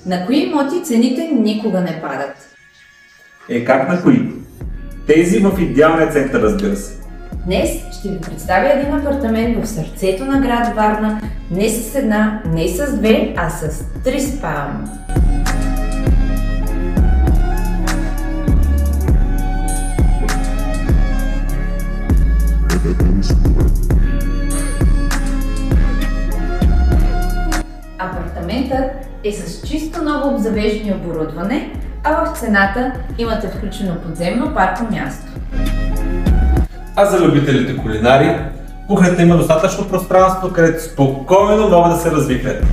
На кои имоти цените никога не падат? Как на кои? Тези в идеалния център, разбира се. Днес ще ви представя един апартамент в сърцето на град Варна, не с една, не с две, а с 3 спални. Апартаментът е с чисто ново обзавеждане оборудване, а в цената имате включено подземно парко място. А за любителите кулинари, кухнята има достатъчно пространство, където спокойно могат да се развихрят.